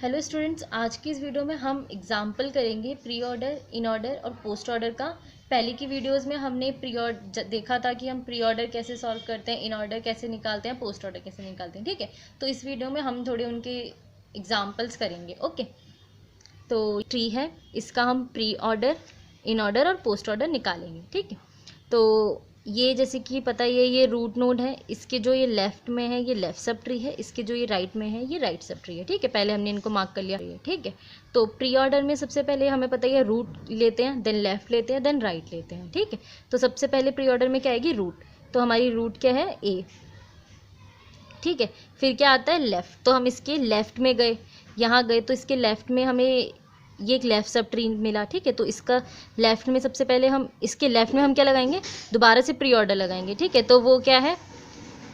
Hello students, आज की इस वीडियो में हम एग्जाम्पल करेंगे प्री ऑर्डर, इन ऑर्डर और पोस्ट ऑर्डर का। पहले की वीडियोस में हमने प्री ऑर्डर देखा था कि हम प्री ऑर्डर कैसे सॉल्व करते हैं, इन ऑर्डर कैसे निकालते हैं, पोस्ट ऑर्डर कैसे निकालते हैं। ठीक है, तो इस वीडियो में हम थोड़े उनके एग्जाम्पल्स करेंगे। ओके, तो ट्री है, इसका हम प्री ऑर्डर, इन ऑर्डर और पोस्ट ऑर्डर निकालेंगे। ठीक है, तो ये जैसे कि पता ही है, ये रूट नोड है, इसके जो ये लेफ्ट में है ये लेफ्ट सब ट्री है, इसके जो ये राइट में है ये राइट सब ट्री है। ठीक है, पहले हमने इनको मार्क कर लिया। ठीक है, तो प्री ऑर्डर में सबसे पहले हमें पता ही है रूट लेते हैं, देन लेफ्ट लेते हैं, देन राइट लेते हैं। ठीक है, तो सबसे पहले प्री ऑर्डर में क्या आएगी, रूट। तो हमारी रूट क्या है, ए। ठीक है, फिर क्या आता है, लेफ्ट। तो हम इसके लेफ्ट में गए, यहाँ गए तो इसके लेफ्ट में हमें ये एक लेफ्ट सब ट्री मिला। ठीक है, तो इसका लेफ्ट में सबसे पहले हम इसके लेफ्ट में हम क्या लगाएंगे, दोबारा से प्री ऑर्डर लगाएंगे। ठीक है, तो वो क्या है,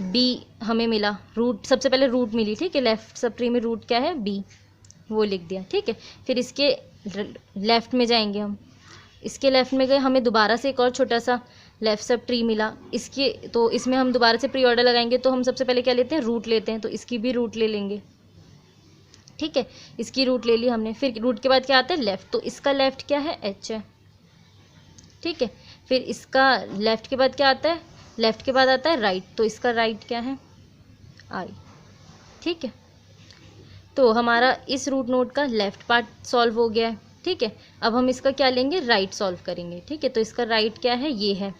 बी हमें मिला। रूट सबसे पहले रूट मिली। ठीक है, लेफ्ट सब ट्री में रूट क्या है, बी, वो लिख दिया। ठीक है, फिर इसके लेफ्ट में जाएंगे हम, इसके लेफ्ट में गए, हमें दोबारा से एक और छोटा सा लेफ्ट सब ट्री मिला। इसके तो इसमें हम दोबारा से प्री ऑर्डर लगाएंगे, तो हम सबसे पहले क्या लेते हैं, रूट लेते हैं। तो इसकी भी रूट ले लेंगे। ठीक है, इसकी रूट ले ली हमने। फिर रूट के बाद क्या आता है, लेफ्ट। तो इसका लेफ्ट क्या है, एच है। ठीक है, फिर इसका लेफ्ट के बाद क्या आता है, लेफ्ट के बाद आता है राइट। तो इसका राइट क्या है, आई। ठीक है, तो हमारा इस रूट नोड का लेफ्ट पार्ट सॉल्व हो गया है। ठीक है, अब हम इसका क्या लेंगे, राइट सॉल्व करेंगे। ठीक है, तो इसका राइट क्या है, ये है।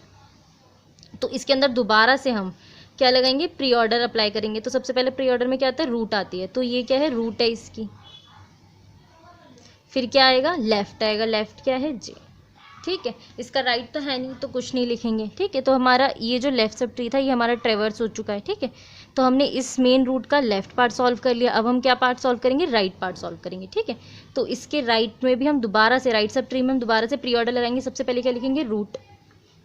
तो इसके अंदर दोबारा से हम क्या लगाएंगे, प्री ऑर्डर अप्लाई करेंगे। तो सबसे पहले प्री ऑर्डर में क्या आता है, रूट आती है। तो ये क्या है, रूट है इसकी। फिर क्या आएगा, लेफ्ट आएगा। लेफ्ट क्या है, जे। ठीक है, इसका राइट तो है नहीं तो कुछ नहीं लिखेंगे। ठीक है, तो हमारा ये जो लेफ्ट सब ट्री था ये हमारा ट्रेवर्स हो चुका है। ठीक है, तो हमने इस मेन रूट का लेफ्ट पार्ट सॉल्व कर लिया। अब हम क्या पार्ट सॉल्व करेंगे, राइट पार्ट सॉल्व करेंगे। ठीक है, तो इसके राइट में भी हम दोबारा से, राइट सब ट्री में हम दोबारा से प्री ऑर्डर लगाएंगे। सबसे पहले क्या लिखेंगे, रूट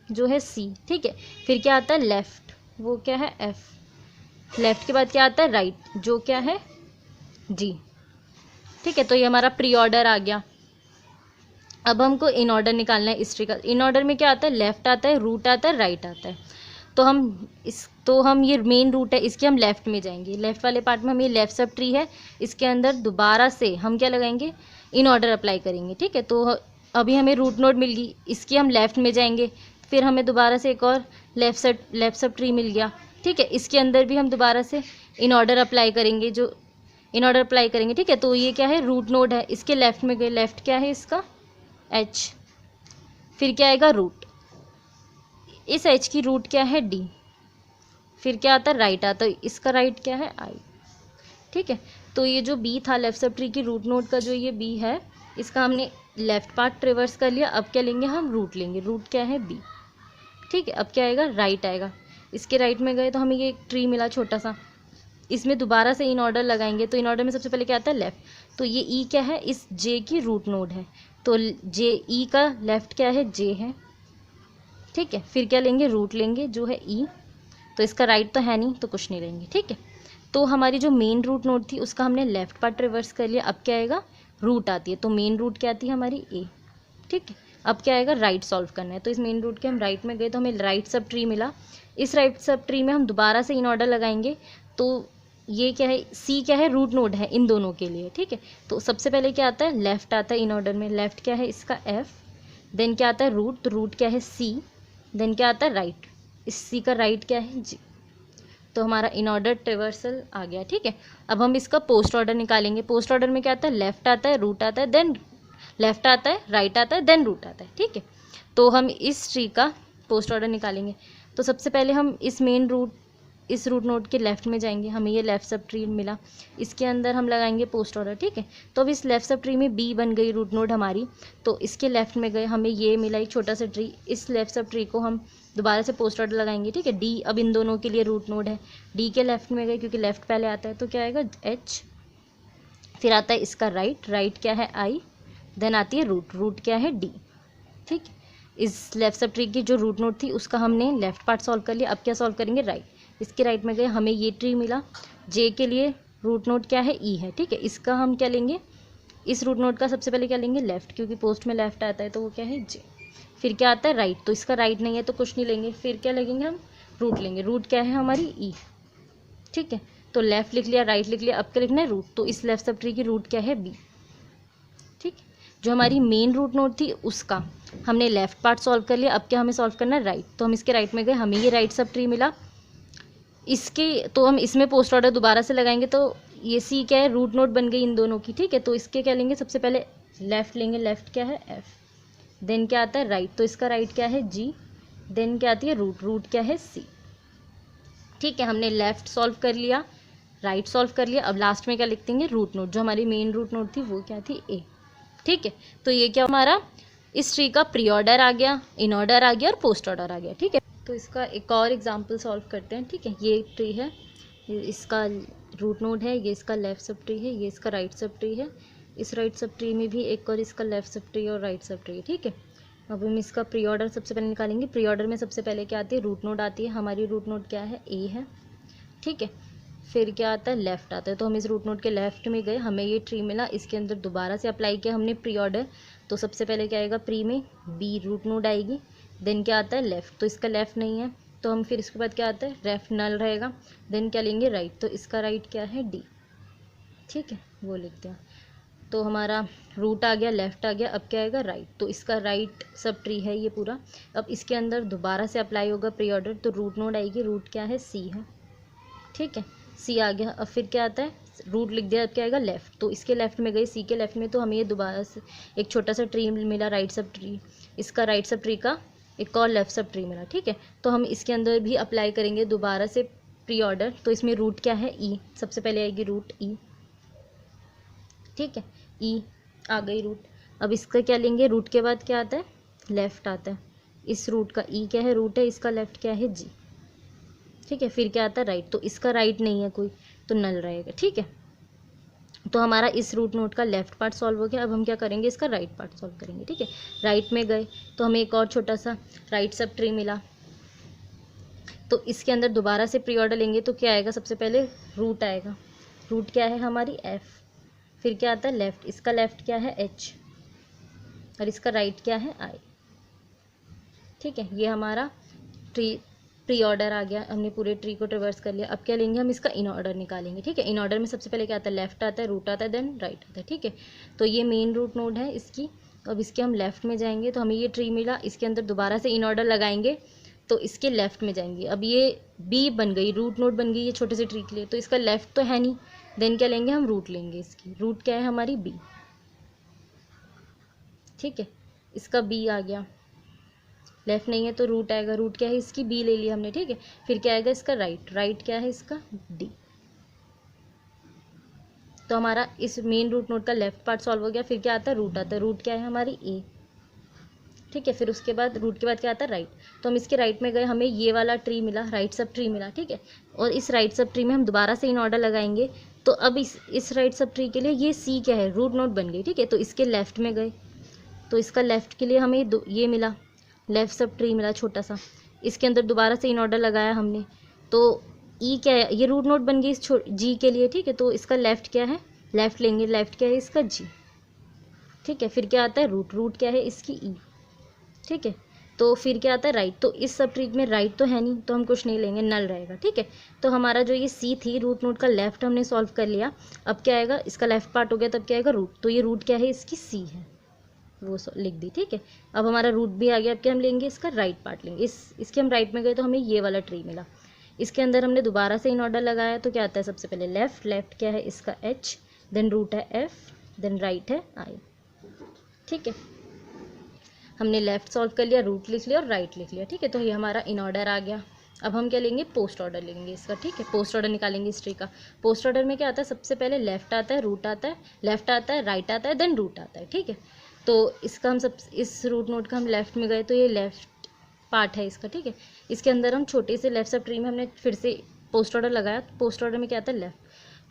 जो है सी। ठीक है, फिर क्या आता है, लेफ्ट, वो क्या है, एफ। लेफ्ट के बाद क्या आता है, राइट, जो क्या है, जी। ठीक है, तो ये हमारा प्री ऑर्डर आ गया। अब हमको इन ऑर्डर निकालना है इस ट्री का। इन ऑर्डर में क्या आता है, लेफ्ट आता है, रूट आता है, राइट आता है। तो हम ये मेन रूट है, इसके हम लेफ्ट में जाएंगे। लेफ्ट वाले पार्ट में हम ये लेफ्ट सब ट्री है, इसके अंदर दोबारा से हम क्या लगाएंगे, इन ऑर्डर अप्लाई करेंगे। ठीक है, तो अभी हमें रूट नोड मिल गई, इसके हम लेफ्ट में जाएंगे। फिर हमें दोबारा से एक और लेफ्ट सब ट्री मिल गया। ठीक है, इसके अंदर भी हम दोबारा से इन ऑर्डर अप्लाई करेंगे, जो इन ऑर्डर अप्लाई करेंगे। ठीक है, तो ये क्या है, रूट नोड है, इसके लेफ्ट में गए। लेफ्ट क्या है इसका, एच। फिर क्या आएगा, रूट। इस एच की रूट क्या है, डी। फिर क्या आता है, राइट आता है, इसका राइट क्या है, आई। ठीक है, तो ये जो बी था लेफ्ट सब ट्री की रूट नोड का, जो ये बी है, इसका हमने लेफ्ट पार्ट ट्रिवर्स कर लिया। अब क्या लेंगे, हम रूट लेंगे। रूट क्या है, बी। ठीक है, अब क्या आएगा, राइट आएगा। इसके राइट में गए तो हमें ये एक ट्री मिला छोटा सा, इसमें दोबारा से इन ऑर्डर लगाएंगे। तो इन ऑर्डर में सबसे पहले क्या आता है, लेफ्ट। तो ये ई क्या है, इस जे की रूट नोड है। तो जे, ई का लेफ्ट क्या है, जे है। ठीक है, फिर क्या लेंगे, रूट लेंगे, जो है ई। तो इसका राइट तो है नहीं तो कुछ नहीं लेंगे। ठीक है, तो हमारी जो मेन रूट नोड थी उसका हमने लेफ्ट पार्ट रिवर्स कर लिया। अब क्या आएगा, रूट आती है। तो मेन रूट क्या आती है हमारी, ए। ठीक है, अब क्या आएगा, राइट सॉल्व करना है। तो इस मेन रूट के हम राइट में गए तो हमें राइट सब ट्री मिला। इस राइट सब ट्री में हम दोबारा से इन ऑर्डर लगाएंगे। तो ये क्या है, सी क्या है, रूट नोड है इन दोनों के लिए। ठीक है, तो सबसे पहले क्या आता है, लेफ्ट आता है इन ऑर्डर में। लेफ्ट क्या है इसका, एफ। देन क्या आता है, रूट। तो रूट क्या है, सी। देन क्या आता है, राइट। इस सी का राइट क्या है, जी। तो हमारा इन ऑर्डर ट्रिवर्सल आ गया। ठीक है, अब हम इसका पोस्ट ऑर्डर निकालेंगे। पोस्ट ऑर्डर में क्या आता है, लेफ्ट आता है, रूट आता है, देन लेफ्ट आता है, राइट आता है, देन रूट आता है। ठीक है, तो हम इस ट्री का पोस्ट ऑर्डर निकालेंगे। तो सबसे पहले हम इस रूट नोड के लेफ्ट में जाएंगे। हमें ये लेफ्ट सब ट्री मिला, इसके अंदर हम लगाएंगे पोस्ट ऑर्डर। ठीक है, तो अब इस लेफ्ट सब ट्री में बी बन गई रूट नोड हमारी। तो इसके लेफ्ट में गए, हमें ये मिला एक छोटा सा ट्री। इस लेफ्ट सब ट्री को हम दोबारा से पोस्ट ऑर्डर लगाएंगे। ठीक है, डी अब इन दोनों के लिए रूट नोड है। डी के लेफ्ट में गए क्योंकि लेफ्ट पहले आता है, तो क्या आएगा, एच। फिर आता है इसका राइट। राइट क्या है, आई। देन आती है रूट। रूट क्या है, डी। ठीक, इस लेफ्ट सब ट्री की जो रूट नोड थी उसका हमने लेफ्ट पार्ट सॉल्व कर लिया। अब क्या सॉल्व करेंगे, राइट। इसके राइट में गए, हमें ये ट्री मिला। जे के लिए रूट नोड क्या है, ई है। ठीक है, इसका हम क्या लेंगे, इस रूट नोड का सबसे पहले क्या लेंगे, लेफ्ट, क्योंकि पोस्ट में लेफ्ट आता है तो वो क्या है, जे। फिर क्या आता है, राइट। तो इसका राइट नहीं है तो कुछ नहीं लेंगे। फिर क्या लगेंगे, हम रूट लेंगे। रूट क्या है हमारी, ई। ठीक है, तो लेफ्ट लिख लिया, राइट लिख लिया, अब क्या लिखना है रूट, तो इस लेफ्ट सब ट्री की रूट क्या है बी। ठीक, जो हमारी मेन रूट नोड थी उसका हमने लेफ्ट पार्ट सॉल्व कर लिया, अब क्या हमें सॉल्व करना है राइट, तो हम इसके राइट में गए, हमें ये राइट सब ट्री मिला। इसके तो हम इसमें पोस्ट ऑर्डर दोबारा से लगाएंगे, तो ये सी क्या है रूट नोड बन गई इन दोनों की। ठीक है, तो इसके क्या लेंगे, सबसे पहले लेफ्ट लेंगे, लेफ्ट क्या है एफ, देन क्या आता है राइट, तो इसका राइट क्या है जी, देन क्या आती है रूट, रूट क्या है सी। ठीक है, हमने लेफ्ट सॉल्व कर लिया, राइट सॉल्व कर लिया, अब लास्ट में क्या लिख देंगे रूट नोड, जो हमारी मेन रूट नोड थी वो क्या थी ए। ठीक है, तो ये क्या हमारा इस ट्री का प्री ऑर्डर आ गया, इन ऑर्डर आ गया और पोस्ट ऑर्डर आ गया। ठीक है, तो इसका एक और एग्जांपल सॉल्व करते हैं। ठीक है, ये एक ट्री है, ये इसका रूट नोड है, ये इसका लेफ्ट सब ट्री है, ये इसका राइट सब ट्री है, इस राइट सब ट्री में भी एक और इसका लेफ्ट सब ट्री और राइट सब ट्री। ठीक है, अब हम इसका प्री ऑर्डर सबसे पहले निकालेंगे। प्री ऑर्डर में सबसे पहले क्या आती है रूट नोड आती है, हमारी रूट नोड क्या है ए है। ठीक है, फिर क्या आता है लेफ्ट आता है, तो हम इस रूट नोड के लेफ्ट में गए, हमें ये ट्री मिला, इसके अंदर दोबारा से अप्लाई किया हमने प्री ऑर्डर, तो सबसे पहले क्या आएगा प्री में बी रूट नोड आएगी, देन क्या आता है लेफ्ट, तो इसका लेफ्ट नहीं है, तो हम फिर इसके बाद क्या आता है लेफ्ट नल रहेगा, देन क्या लेंगे राइट, तो इसका राइट क्या है डी। ठीक है, वो लिख दिया, तो हमारा रूट आ गया, लेफ्ट आ गया, अब क्या आएगा राइट, तो इसका राइट सब ट्री है ये पूरा। अब इसके अंदर दोबारा से अप्लाई होगा प्री ऑर्डर, तो रूट नोड आएगी, रूट क्या है सी है। ठीक है, सी आ गया, अब फिर क्या आता है रूट लिख दिया, अब क्या आएगा लेफ्ट, तो इसके लेफ्ट में गई सी के लेफ्ट में, तो हमें ये दोबारा से एक छोटा सा ट्री मिला राइट सब ट्री, इसका राइट सब ट्री का एक और लेफ्ट सब ट्री मिला। ठीक है, तो हम इसके अंदर भी अप्लाई करेंगे दोबारा से प्री ऑर्डर, तो इसमें रूट क्या है ई, सबसे पहले आएगी रूट ई। ठीक है, ई आ गई रूट, अब इसका क्या लेंगे रूट के बाद क्या आता है लेफ्ट आता है, इस रूट का ई क्या है रूट है, इसका लेफ्ट क्या है जी। ठीक है, फिर क्या आता है राइट, तो इसका राइट नहीं है कोई, तो नल रहेगा। ठीक है, तो हमारा इस रूट नोड का लेफ्ट पार्ट सॉल्व हो गया, अब हम क्या करेंगे इसका राइट पार्ट सॉल्व करेंगे। ठीक है, राइट में गए तो हमें एक और छोटा सा राइट सब ट्री मिला, तो इसके अंदर दोबारा से प्री ऑर्डर लेंगे, तो क्या आएगा सबसे पहले रूट आएगा, रूट क्या है हमारी एफ, फिर क्या आता है लेफ्ट, इसका लेफ्ट क्या है एच और इसका राइट क्या है आई। ठीक है, ये हमारा ट्री प्री ऑर्डर आ गया, हमने पूरे ट्री को ट्रिवर्स कर लिया। अब क्या लेंगे हम इसका इन ऑर्डर निकालेंगे। ठीक है, इन ऑर्डर में सबसे पहले क्या आता है लेफ्ट आता है, रूट आता है, देन राइट आता है। ठीक है, तो ये मेन रूट नोड है इसकी, अब इसके हम लेफ्ट में जाएंगे, तो हमें ये ट्री मिला, इसके अंदर दोबारा से इन ऑर्डर लगाएंगे, तो इसके लेफ्ट में जाएंगे, अब ये बी बन गई, रूट नोड बन गई ये छोटे से ट्री के लिए, तो इसका लेफ्ट तो है नहीं, देन क्या लेंगे हम रूट लेंगे, इसकी रूट क्या है हमारी बी। ठीक है, इसका बी आ गया, लेफ्ट नहीं है तो रूट आएगा, रूट क्या है इसकी बी ले लिया हमने। ठीक है, फिर क्या आएगा इसका राइट, राइट क्या है इसका डी। तो हमारा इस मेन रूट नोड का लेफ्ट पार्ट सॉल्व हो गया, फिर क्या आता है रूट आता है, रूट क्या है हमारी ए। ठीक है, फिर उसके बाद रूट के बाद क्या आता है राइट, तो हम इसके राइट में गए, हमें ये वाला ट्री मिला, राइट सब ट्री मिला। ठीक है, और इस राइट सब ट्री में हम दोबारा से इन ऑर्डर लगाएंगे, तो अब इस राइट सब ट्री के लिए ये सी क्या है रूट नोड बन गई। ठीक है, तो इसके लेफ्ट में गए, तो इसका लेफ्ट के लिए हमें ये मिला, लेफ्ट सब ट्री मिला छोटा सा, इसके अंदर दोबारा से इन ऑर्डर लगाया हमने, तो ई क्या है ये रूट नोड बन गई इस जी के लिए। ठीक है, तो इसका लेफ्ट क्या है, लेफ्ट लेंगे, लेफ्ट क्या है इसका जी। ठीक है, फिर क्या आता है रूट, रूट क्या है इसकी ई। ठीक है, तो फिर क्या आता है राइट, तो इस सब ट्री में राइट तो है नहीं, तो हम कुछ नहीं लेंगे, नल रहेगा। ठीक है, तो हमारा जो ये सी थी रूट नोड का लेफ्ट हमने सॉल्व कर लिया, अब क्या आएगा इसका लेफ्ट पार्ट हो गया, तब क्या आएगा रूट, तो ये रूट क्या है इसकी सी है, वो लिख दी। ठीक है, अब हमारा रूट भी आ गया, अब क्या हम लेंगे इसका राइट पार्ट लेंगे, इसके हम राइट में गए तो हमें ये वाला ट्री मिला, इसके अंदर हमने दोबारा से इन ऑर्डर लगाया, तो क्या आता है सबसे पहले लेफ्ट, लेफ्ट क्या है इसका एच, देन रूट है एफ, देन राइट है आई। ठीक है, हमने लेफ्ट सॉल्व कर लिया, रूट लिख लिया और राइट लिख लिया। ठीक है, तो ये हमारा इन ऑर्डर आ गया। अब हम क्या लेंगे पोस्ट ऑर्डर लेंगे इसका। ठीक है, पोस्ट ऑर्डर निकालेंगे इस ट्री का। पोस्ट ऑर्डर में क्या आता है सबसे पहले लेफ्ट आता है, रूट आता है, लेफ्ट आता है, राइट आता है, देन रूट आता है। ठीक है, तो इसका हम सब इस रूट नोड का हम लेफ्ट में गए, तो ये लेफ्ट पार्ट है इसका। ठीक है, इसके अंदर हम छोटे से लेफ्ट सब ट्री में हमने फिर से पोस्ट ऑर्डर लगाया, तो पोस्ट ऑर्डर में क्या आता है लेफ्ट,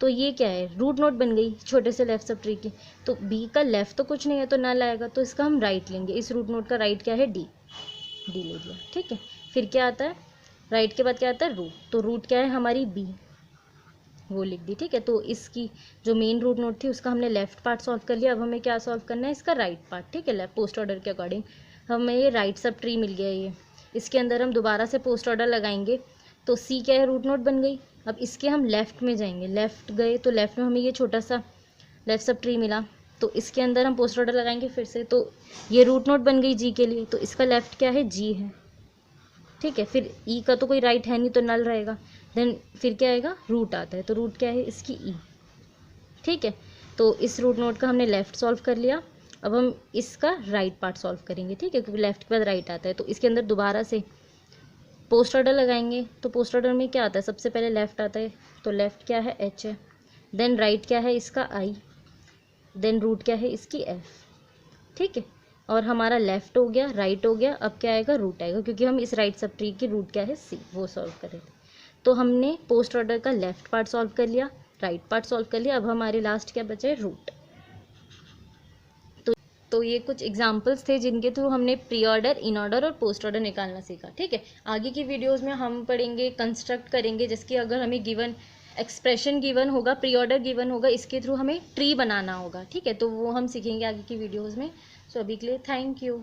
तो ये क्या है रूट नोड बन गई छोटे से लेफ्ट सब ट्री की, तो बी का लेफ्ट तो कुछ नहीं है तो नल आएगा, तो इसका हम राइट लेंगे, इस रूट नोड का राइट क्या है डी, डी ले लिया। ठीक है, फिर क्या आता है राइट के बाद क्या आता है रूट, तो रूट क्या है हमारी बी, वो लिख दी। ठीक है, तो इसकी जो मेन रूट नोड थी उसका हमने लेफ्ट पार्ट सॉल्व कर लिया, अब हमें क्या सॉल्व करना है इसका राइट पार्ट। ठीक है, पोस्ट ऑर्डर के अकॉर्डिंग हमें ये राइट सब ट्री मिल गया, ये इसके अंदर हम दोबारा से पोस्ट ऑर्डर लगाएंगे, तो सी क्या है रूट नोड बन गई, अब इसके हम लेफ़्ट में जाएंगे, लेफ़्ट गए तो लेफ़्ट में हमें ये छोटा सा लेफ़्ट सब ट्री मिला, तो इसके अंदर हम पोस्ट ऑर्डर लगाएंगे फिर से, तो ये रूट नोड बन गई जी के लिए, तो इसका लेफ़्ट क्या है, जी है, ठीक है। फिर ई का तो कोई राइट है नहीं तो नल रहेगा, देन फिर क्या आएगा, रूट आता है, तो रूट क्या है इसकी ई, ठीक है। तो इस रूट नोड का हमने लेफ़्ट सॉल्व कर लिया, अब हम इसका राइट पार्ट सॉल्व करेंगे, ठीक है, क्योंकि लेफ़्ट के बाद राइट आता है। तो इसके अंदर दोबारा से पोस्ट ऑर्डर लगाएंगे, तो पोस्ट ऑर्डर में क्या आता है, सबसे पहले लेफ़्ट आता है, तो लेफ़्ट क्या है, एच है, देन राइट क्या है इसका आई, देन रूट क्या है इसकी एफ, ठीक है। और हमारा लेफ़्ट हो गया, राइट हो गया, अब क्या आएगा, रूट आएगा, क्योंकि हम इस राइट सब ट्री की रूट क्या है, सी, वो सॉल्व कर रहे थे। तो हमने पोस्ट ऑर्डर का लेफ़्ट पार्ट सॉल्व कर लिया, राइट पार्ट सॉल्व कर लिया, अब हमारे लास्ट क्या बचे, रूट। तो ये कुछ एग्जाम्पल्स थे जिनके थ्रू हमने प्री ऑर्डर, इन ऑर्डर और पोस्ट ऑर्डर निकालना सीखा, ठीक है। आगे की वीडियोस में हम पढ़ेंगे, कंस्ट्रक्ट करेंगे, जिसकी अगर हमें गिवन एक्सप्रेशन गिवन होगा, प्री ऑर्डर गिवन होगा, इसके थ्रू हमें ट्री बनाना होगा, ठीक है। तो वो हम सीखेंगे आगे की वीडियोज़ में। सो अभी के लिए थैंक यू।